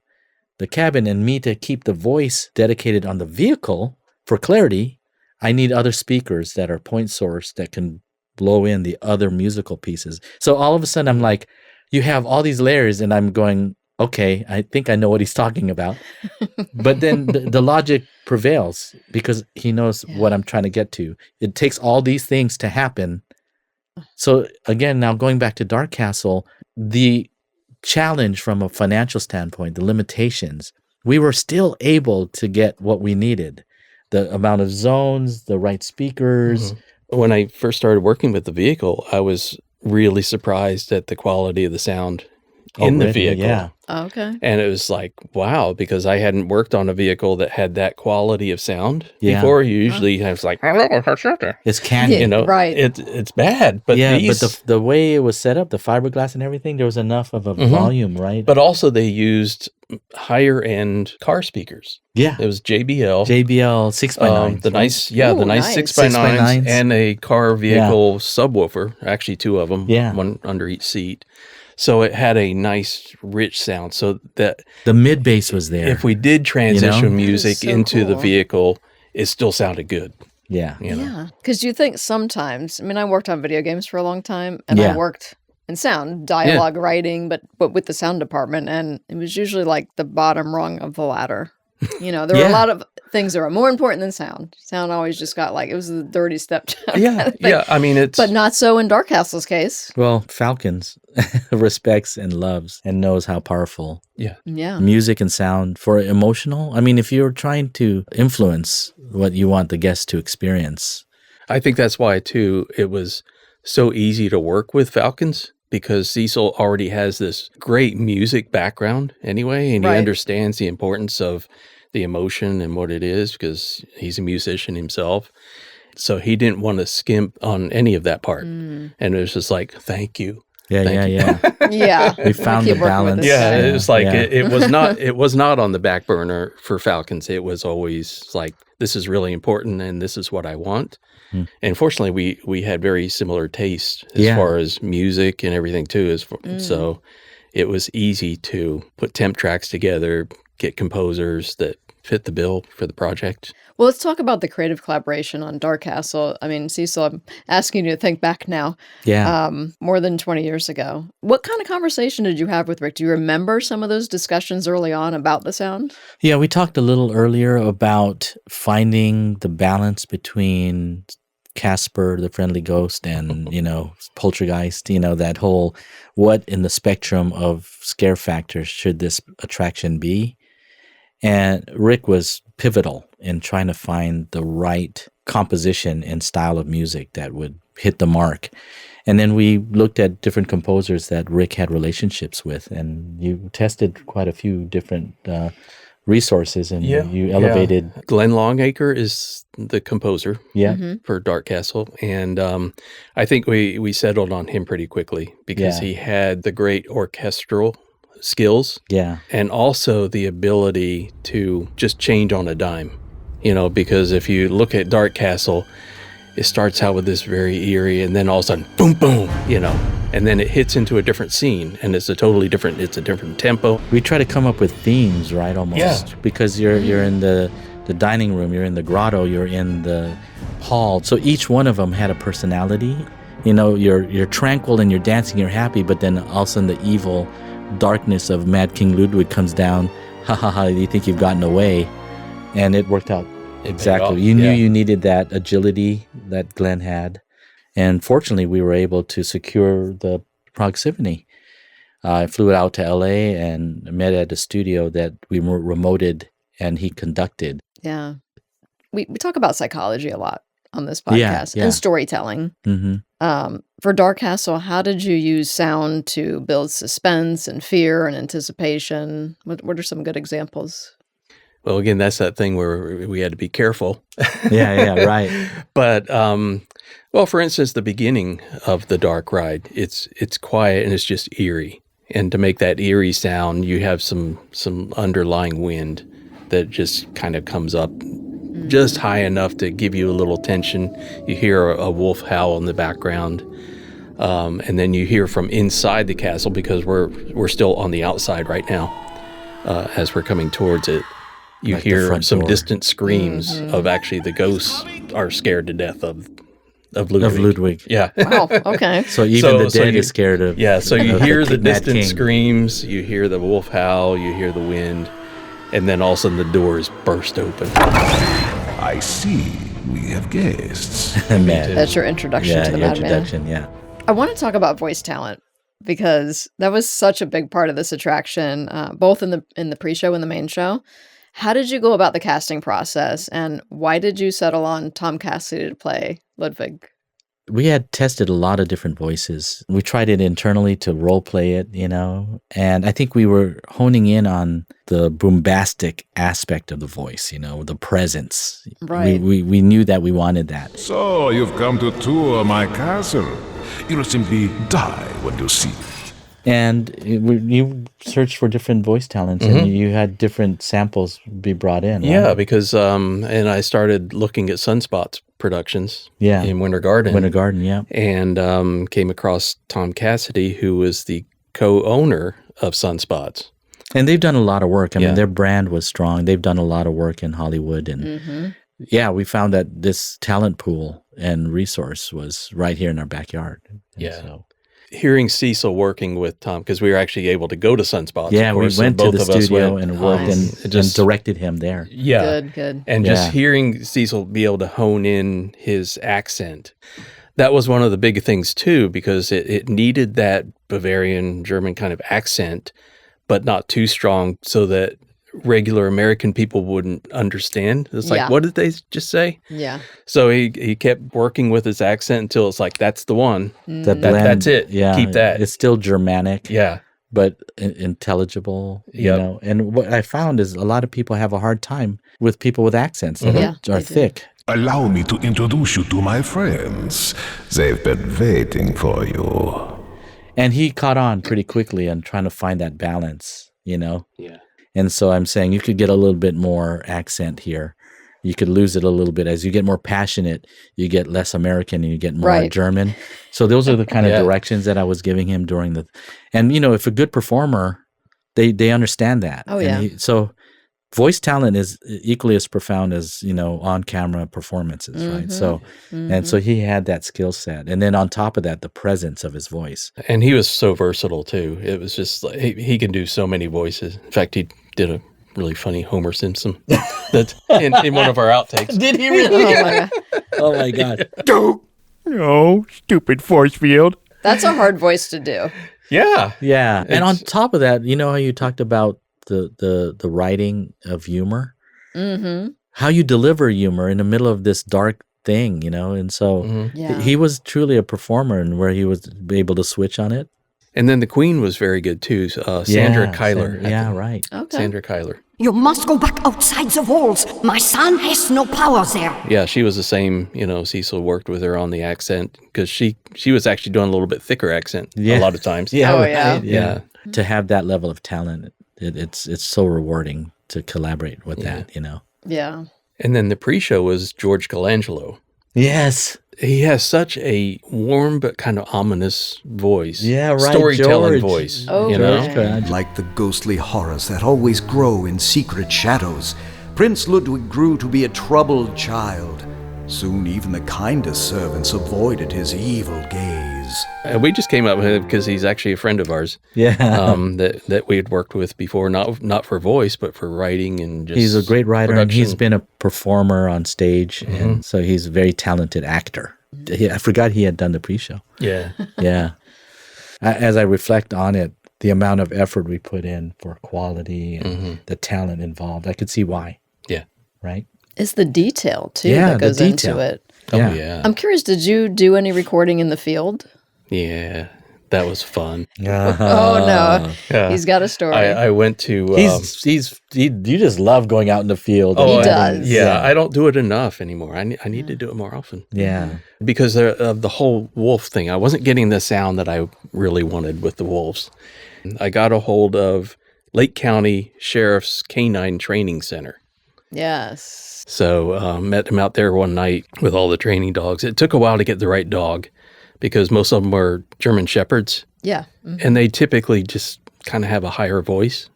cabin and me to keep the voice dedicated on the vehicle for clarity, I need other speakers that are point source that can blow in the other musical pieces. So all of a sudden I'm like, you have all these layers, and I'm going, okay, I think I know what he's talking about. But then the logic prevails because he knows what I'm trying to get to. It takes all these things to happen. So again, now going back to DarKastle, the challenge from a financial standpoint, the limitations we were still able to get what we needed. The amount of zones, the right speakers. When I first started working with the vehicle, I was really surprised at the quality of the sound in the vehicle. Yeah. Okay. And it was like, wow, because I hadn't worked on a vehicle that had that quality of sound Yeah. before. Usually I was like, It's candy. you know, Right. it's bad. But Yeah, these, but the way it was set up, the fiberglass and everything, there was enough of a volume, right? but also they used higher end car speakers. yeah, It was JBL. JBL 6x9. The nice, Ooh, the nice nice. 6x9s 6x9s. and a car vehicle subwoofer, actually 2 of them, Yeah. one under each seat. So it had a nice, rich sound. So that The mid bass was there. if we did transition That music is so into the cool. vehicle, it still sounded good. yeah. You know? Yeah. Because you think sometimes, I mean, I worked on video games for a long time and Yeah. I worked in sound, dialogue writing, but with the sound department. And it was usually like the bottom rung of the ladder. You know, there were a Yeah. lot of things that were more important than sound. Sound always just got like, it was the dirty stepchild. kind Yeah, of thing. yeah. I mean, it's But not so in DarKastle's case. Well, Falcons respects and loves and knows how powerful yeah. Yeah. music and sound for emotional. I mean, if you're trying to influence what you want the guest to experience. I think that's why too it was so easy to work with Falcons because Cecil already has this great music background anyway, and he Right. understands the importance of the emotion and what it is because he's a musician himself. So he didn't want to skimp on any of that part. And it was just like, thank you. Yeah, Thank yeah, you. yeah. Yeah. We found the keep working with balance. this Yeah, guy. it was like Yeah. it was not on the back burner for Falcons. It was always like this is really important and this is what I want. And fortunately, we had very similar tastes as Yeah. far as music and everything too. So it was easy to put temp tracks together, get composers that fit the bill for the project. Well, let's talk about the creative collaboration on DarKastle. I mean, Cecil, I'm asking you to think back now, Yeah. more than 20 years ago. What kind of conversation did you have with Rick? Do you remember some of those discussions early on about the sound? Yeah, we talked a little earlier about finding the balance between Casper, the friendly ghost, and, Poltergeist, that whole what in the spectrum of scare factors should this attraction be? And Rick was pivotal in trying to find the right composition and style of music that would hit the mark. And then we looked at different composers that Rick had relationships with, and you tested quite a few different resources, and you elevated. Glenn Longacre is the composer Yeah. for DarKastle, and I think we settled on him pretty quickly because Yeah. he had the great orchestral skills Yeah. and also the ability to just change on a dime. Because if you look at DarKastle, it starts out with this very eerie, and then all of a sudden, boom, boom, and then it hits into a different scene, and it's a different tempo. We try to come up with themes, right? Almost. Yeah. Because you're in the dining room, you're in the grotto, you're in the hall. So each one of them had a personality. You're tranquil and you're dancing, you're happy, but then all of a sudden the evil darkness of Mad King Ludwig comes down. Ha ha ha! You think you've gotten away, and it worked out exactly. off, You knew yeah. you needed that agility that Glenn had, and fortunately, we were able to secure the proximity. I flew out to LA and met at a studio that we remoted, and he conducted. Yeah. We talk about psychology a lot on this Yeah, podcast yeah. and storytelling. Mm-hmm. For DarKastle, how did you use sound to build suspense and fear and anticipation? What are some good examples? Well, again, that's that thing where we had to be careful. Yeah, right. But, for instance, the beginning of the dark ride, it's quiet and it's just eerie. And to make that eerie sound, you have some underlying wind that just kind of comes up just high enough to give you a little tension. You hear a wolf howl in the background. And then you hear from inside the castle, because we're still on the outside right now, as we're coming towards it. You Like the hear front some door. distant screams of actually the ghosts are scared to death of Ludwig. Of Ludwig. Yeah. Wow. Okay. So even the So dead you- is scared of. Yeah, so you of hear the Mad distant King. screams, you hear the wolf howl, you hear the wind, and then all of a sudden the doors burst open. I see we have guests. Mad. That's your introduction Yeah, to the your Madman. introduction. Yeah. I want to talk about voice talent because that was such a big part of this attraction, both in the pre-show and the main show. How did you go about the casting process, and why did you settle on Tom Cassidy to play Ludwig? We had tested a lot of different voices. We tried it internally to role play it, and I think we were honing in on the bombastic aspect of the voice, the presence. Right. We knew that we wanted that. So, you've come to tour my castle. You'll simply die when you see. And you searched for different voice talents, and you had different samples be brought in. Yeah, right? because and I started looking at Sunspot's productions in Winter Garden. Winter Garden, yeah. And came across Tom Cassidy, who was the co-owner of Sunspots. And they've done a lot of work. I mean, their brand was strong. They've done a lot of work in Hollywood. And we found that this talent pool and resource was right here in our backyard. And so. Hearing Cecil working with Tom, because we were actually able to go to Sunspots. Yeah, of course, we went to the studio and and worked and directed him there. Yeah. Good. And just hearing Cecil be able to hone in his accent, that was one of the big things too, because it needed that Bavarian German kind of accent, but not too strong so that regular American people wouldn't understand. It's like, what did they just say? Yeah. So he kept working with his accent until it's like, that's the one. The blend, that's it. Yeah, Keep that. It's still Germanic. Yeah. But intelligible, you know. And what I found is a lot of people have a hard time with people with accents that are thick. Allow me to introduce you to my friends. They've been waiting for you. And he caught on pretty quickly on trying to find that balance, Yeah. And so I'm saying you could get a little bit more accent here. You could lose it a little bit. As you get more passionate, you get less American and you get more German. So those are the kind of directions that I was giving him during the... And, if a good performer, they understand that. Oh, yeah. So voice talent is equally as profound as, on-camera performances, right? So, and so he had that skill set. And then on top of that, the presence of his voice. And he was so versatile too. It was just like, he can do so many voices. In fact, he did a really funny Homer Simpson that in one of our outtakes. Did he really? Oh my God. Oh, stupid force field. That's a hard voice to do. Yeah. Yeah. And on top of that, how you talked about the writing of humor? Mm-hmm. How you deliver humor in the middle of this dark thing, And so he was truly a performer and where he was able to switch on it. And then the Queen was very good too. Sandra Kyler. Right. Okay. Sandra Kyler. You must go back outside the walls. My son has no power there. Yeah, she was the same. Cecil worked with her on the accent because she was actually doing a little bit thicker accent a lot of times. Yeah. Oh, right? yeah. To have that level of talent, it's so rewarding to collaborate with that, Yeah. And then the pre-show was George Colangelo. Yes. He has such a warm but kind of ominous voice. Yeah, right. Storytelling George. voice. Oh, you know? George. Like the ghostly horrors that always grow in secret shadows, Prince Ludwig grew to be a troubled child. Soon even the kindest servants avoided his evil gaze. And we just came up with him because he's actually a friend of ours. Yeah. That we had worked with before, not for voice, but for writing and just he's a great writer production. and he's been a performer on stage. And so he's a very talented actor. I forgot he had done the pre-show. Yeah. Yeah. As I reflect on it, the amount of effort we put in for quality and the talent involved, I could see why. Yeah. Right? It's the detail, too, Yeah, that goes the detail. into it. Oh, Yeah. yeah. I'm curious, did you do any recording in the field? Yeah. That was fun. Oh, no. Yeah. He's got a story. I went to... you just love going out in the field. He does. Yeah, I don't do it enough anymore. I need to do it more often. Yeah. Because of the whole wolf thing. I wasn't getting the sound that I really wanted with the wolves. I got a hold of Lake County Sheriff's Canine Training Center. Yes. So met him out there one night with all the training dogs. It took a while to get the right dog because most of them were German Shepherds. Yeah. And they typically just kind of have a higher voice.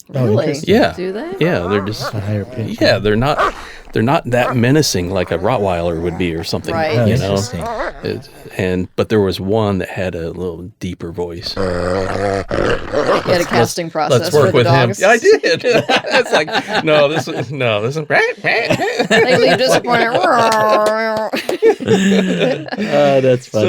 Really? Yeah. Do they? Yeah, they're just A higher pitch. yeah, they're not they're not that menacing like a Rottweiler would be or something. Right. You know, Interesting. but there was one that had a little deeper voice. You had a casting process Let's work for the with him. dogs. I did. It's like this is. They leave disappointed. That's funny.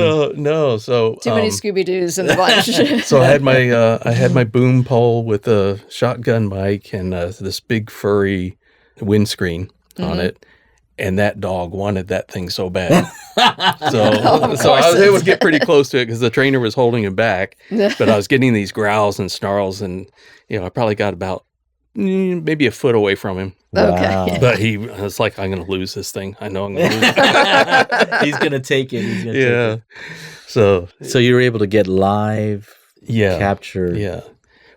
So Too many Scooby-Doos in the bunch. So I had my boom pole with a shotgun mic and this big furry windscreen on it, and that dog wanted that thing so bad. So I was able to get pretty close to it because the trainer was holding him back, but I was getting these growls and snarls, and I probably got about maybe a foot away from him. Okay. But he was like, I'm going to lose this thing. I know I'm going to lose it. He's gonna take it. He's gonna Yeah. take it. So you were able to get live capture. Yeah.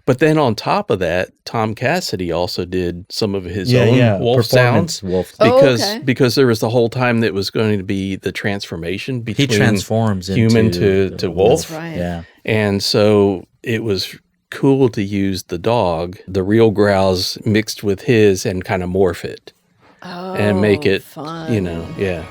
But then on top of that, Tom Cassidy also did some of his own wolf sounds. Wolf. Because there was the whole time that was going to be the transformation between He transforms human into to wolf. That's right. Yeah. And so it was cool to use the dog, the real growls mixed with his and kind of morph it and make it, fun. yeah.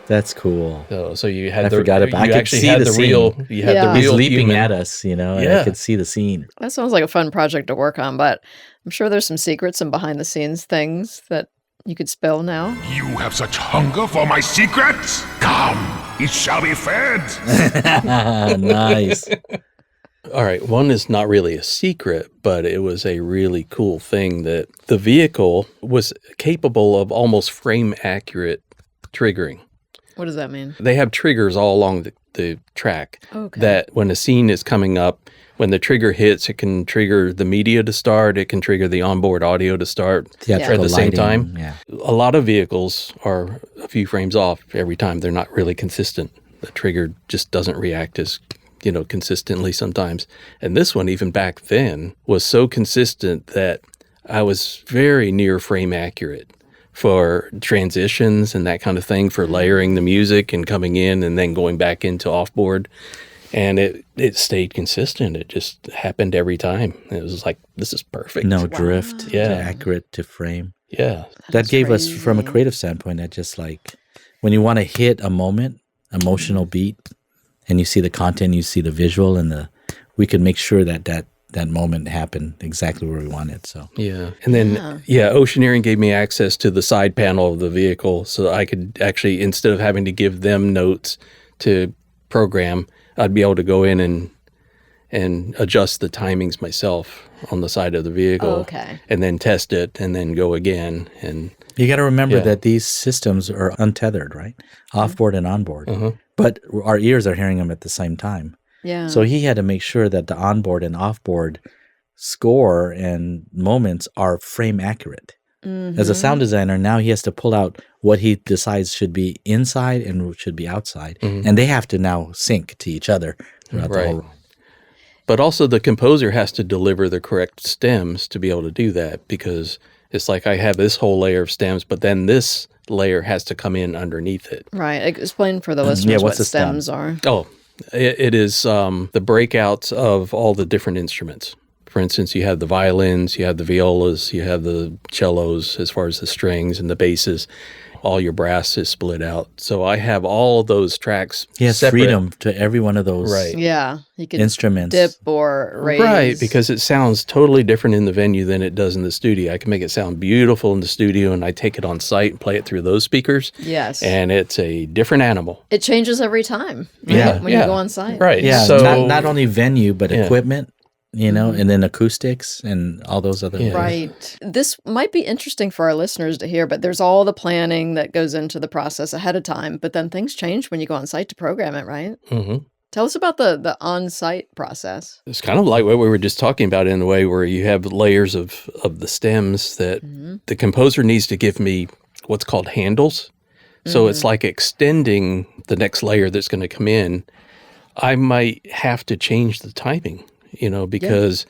That's cool. So you had I forgot about. I you could actually see had the the scene. real. You had Yeah. the He's real leaping human. at us, and I Yeah. could see the scene. That sounds like a fun project to work on, but I'm sure there's some secrets and behind the scenes things that you could spill now. You have such hunger for my secrets? Come, it shall be fed. Nice. All right, one is not really a secret, but it was a really cool thing that the vehicle was capable of almost frame accurate triggering. What does that mean? They have triggers all along the track that when a scene is coming up, when the trigger hits, it can trigger the media to start, it can trigger the onboard audio to start at the same time. Yeah. A lot of vehicles are a few frames off every time. They're not really consistent. The trigger just doesn't react as consistently sometimes. And this one, even back then, was so consistent that I was very near frame accurate for transitions and that kind of thing, for layering the music and coming in and then going back into offboard. And it stayed consistent. It just happened every time. It was like, this is perfect. No drift. Yeah. Accurate to frame. Yeah. That gave us, from a creative standpoint, that just like when you want to hit a moment, emotional beat, and you see the content, you see the visual, and we could make sure that moment happened exactly where we wanted. So yeah. And then Oceaneering gave me access to the side panel of the vehicle, so I could actually, instead of having to give them notes to program, I'd be able to go in and adjust the timings myself on the side of the vehicle, and then test it, and then go again. And you got to remember that these systems are untethered, right? Offboard and onboard, but our ears are hearing them at the same time. Yeah. So he had to make sure that the onboard and offboard score and moments are frame accurate. As a sound designer, now he has to pull out what he decides should be inside and should be outside. And they have to now sync to each other throughout the whole. But also the composer has to deliver the correct stems to be able to do that, because it's like I have this whole layer of stems, but then this layer has to come in underneath it. Right. Explain for the listeners what the stems stem? are. Oh, it is the breakouts of all the different instruments. For instance, you have the violins, you have the violas, you have the cellos as far as the strings and the basses. All your brass is split out. So I have all of those tracks He has separate. freedom to every one of those Yeah. You can instruments. dip or raise. Right, because it sounds totally different in the venue than it does in the studio. I can make it sound beautiful in the studio, and I take it on site and play it through those speakers. Yes. And it's a different animal. It changes every time. Right? Yeah. When you go on site. Right. Yeah, So not only venue, but equipment, and then acoustics and all those other things. Right. This might be interesting for our listeners to hear, but there's all the planning that goes into the process ahead of time, but then things change when you go on site to program it, right? Mhm. Tell us about the on-site process. It's kind of like what we were just talking about, in a way where you have layers of the stems that the composer needs to give me what's called handles. So it's like extending the next layer that's going to come in. I might have to change the timing, because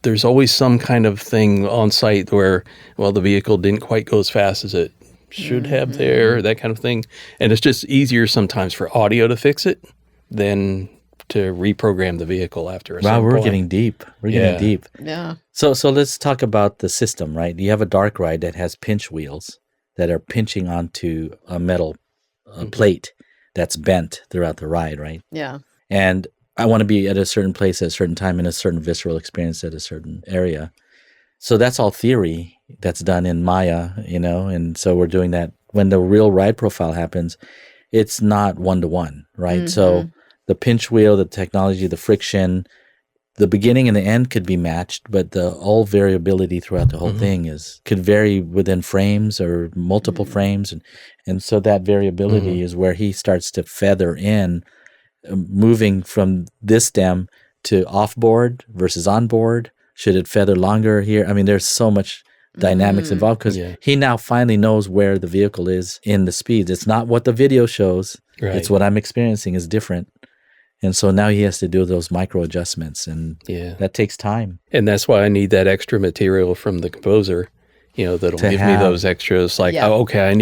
there's always some kind of thing on site where, the vehicle didn't quite go as fast as it should have there, that kind of thing. And it's just easier sometimes for audio to fix it than to reprogram the vehicle after a Wow, certain we're point. getting deep. We're Yeah. getting deep. Yeah. So let's talk about the system, right? You have a dark ride that has pinch wheels that are pinching onto a metal plate that's bent throughout the ride, right? Yeah. And I want to be at a certain place at a certain time in a certain visceral experience at a certain area. So that's all theory that's done in Maya, and so we're doing that. When the real ride profile happens, it's not one-to-one, right? So the pinch wheel, the technology, the friction, the beginning and the end could be matched, but the all variability throughout the whole thing could vary within frames or multiple frames. And so that variability is where he starts to feather in, moving from this stem to off-board versus on-board. Should it feather longer here? I mean, there's so much dynamics involved because he now finally knows where the vehicle is in the speeds. It's not what the video shows. Right. It's what I'm experiencing is different. And so now he has to do those micro adjustments, and that takes time. And that's why I need that extra material from the composer, that'll To give me have. those extras. Like, Yeah. oh, okay, I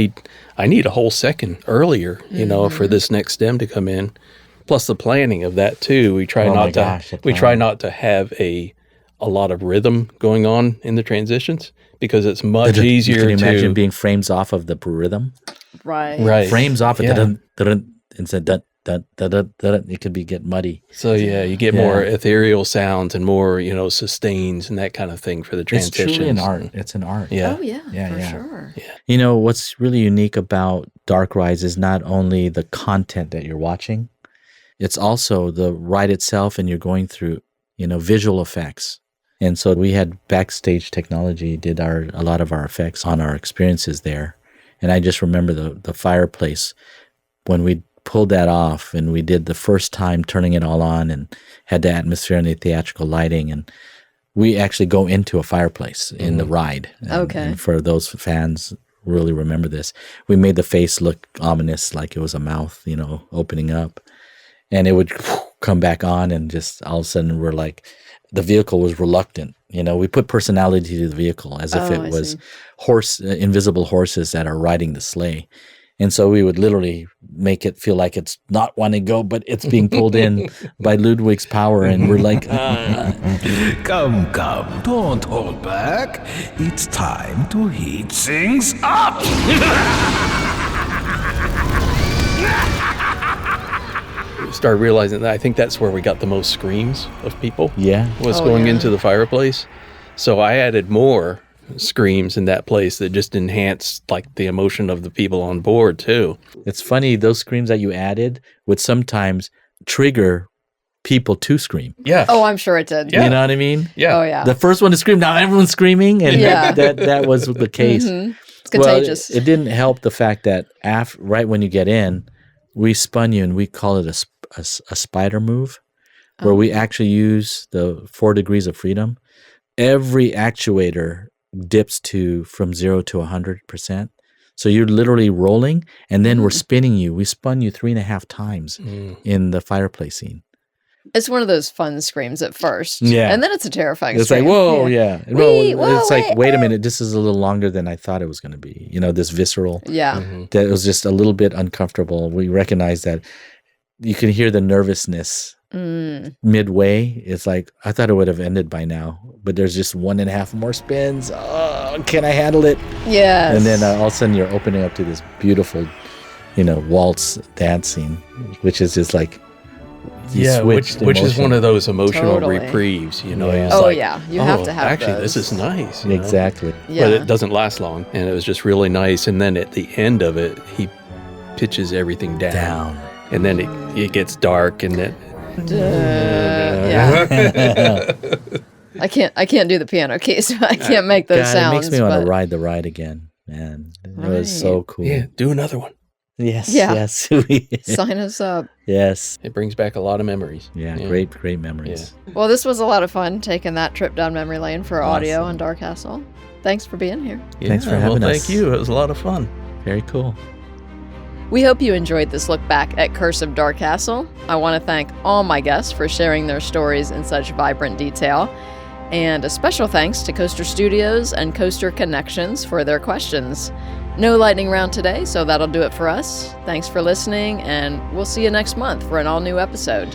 need a whole second earlier, for this next stem to come in. Plus the planning of that too. We try Oh my not gosh, to the we try planning. not to have a lot of rhythm going on in the transitions because it's much easier Can you imagine to being frames off of the rhythm? Right. Frames off of Yeah. dun, dun, instead dun, dun, dun, dun, dun, it could get muddy. So you get more ethereal sounds and more, sustains and that kind of thing for the It's transitions. truly an art. It's an art. Yeah. Oh, yeah, Yeah, for yeah. sure. What's really unique about Dark Rides is not only the content that you're watching, it's also the ride itself, and you're going through, visual effects. And so we had backstage technology did a lot of our effects on our experiences there. And I just remember the fireplace when we pulled that off, and we did the first time turning it all on and had the atmosphere and the theatrical lighting, and we actually go into a fireplace in the ride. And for those fans really remember this, we made the face look ominous, like it was a mouth, opening up, and it would come back on, and just all of a sudden we're like, the vehicle was reluctant. We put personality to the vehicle as if it was invisible horses that are riding the sleigh. And so we would literally make it feel like it's not wanting to go, but it's being pulled in by Ludwig's power. And we're like, Come, don't hold back. It's time to heat things up. Start realizing that I think that's where we got the most screams of people. yeah. Was going into the fireplace. So I added more screams in that place that just enhanced like the emotion of the people on board too. It's funny, those screams that you added would sometimes trigger people to scream. Yeah. Oh, I'm sure it did. Yeah. You know what I mean? Yeah. Oh, yeah. The first one to scream, now everyone's screaming. And Yeah. that was the case. It's contagious. Well, it didn't help the fact that right when you get in, we spun you, and we call it a spider move, where we actually use the 4 degrees of freedom. Every actuator dips from 0 to 100%. So you're literally rolling, and then we're spinning you. We spun you 3.5 times in the fireplace scene. It's one of those fun screams at first. Yeah. And then it's a terrifying It's scream. like, whoa, yeah. Wait, whoa, It's like, wait. wait a minute, this is a little longer than I thought it was going to be. This visceral. Yeah. That was just a little bit uncomfortable. We recognize that you can hear the nervousness midway. It's like, I thought it would have ended by now, but there's just 1.5 more spins. Oh, can I handle it? Yes. And then all of a sudden you're opening up to this beautiful, waltz dancing, which is just like, you switched which is emotion. one of those emotional Totally. reprieves, Yeah. It's Oh, like, yeah. You have to have actually, those. this is nice. Exactly. Yeah. But it doesn't last long, and it was just really nice. And then at the end of it, he pitches everything down. And then it gets dark, and then yeah. I can't do the piano keys. I can't make those God, sounds. it makes me want but- to ride the ride again, man. It was so Right. cool. yeah, do another one. Yes. Yeah. Yes. Sign us up. Yes. It brings back a lot of memories. Yeah. Great memories. Well, this was a lot of fun taking that trip down memory lane for audio Awesome. on DarKastle. Thanks for being here. Thanks for having us. Thank you. It was a lot of fun. Very cool. We hope you enjoyed this look back at Curse of DarKastle. I want to thank all my guests for sharing their stories in such vibrant detail. And a special thanks to Coaster Studios and Coaster Connections for their questions. No lightning round today, so that'll do it for us. Thanks for listening, and we'll see you next month for an all-new episode.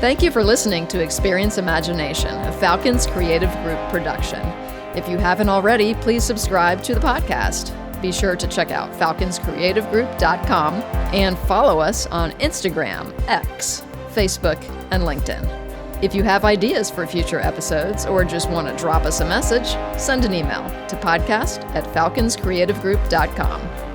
Thank you for listening to Experience Imagination, a Falcons Creative Group production. If you haven't already, please subscribe to the podcast. Be sure to check out falconscreativegroup.com and follow us on Instagram, X, Facebook, and LinkedIn. If you have ideas for future episodes or just want to drop us a message, send an email to podcast@falconscreativegroup.com.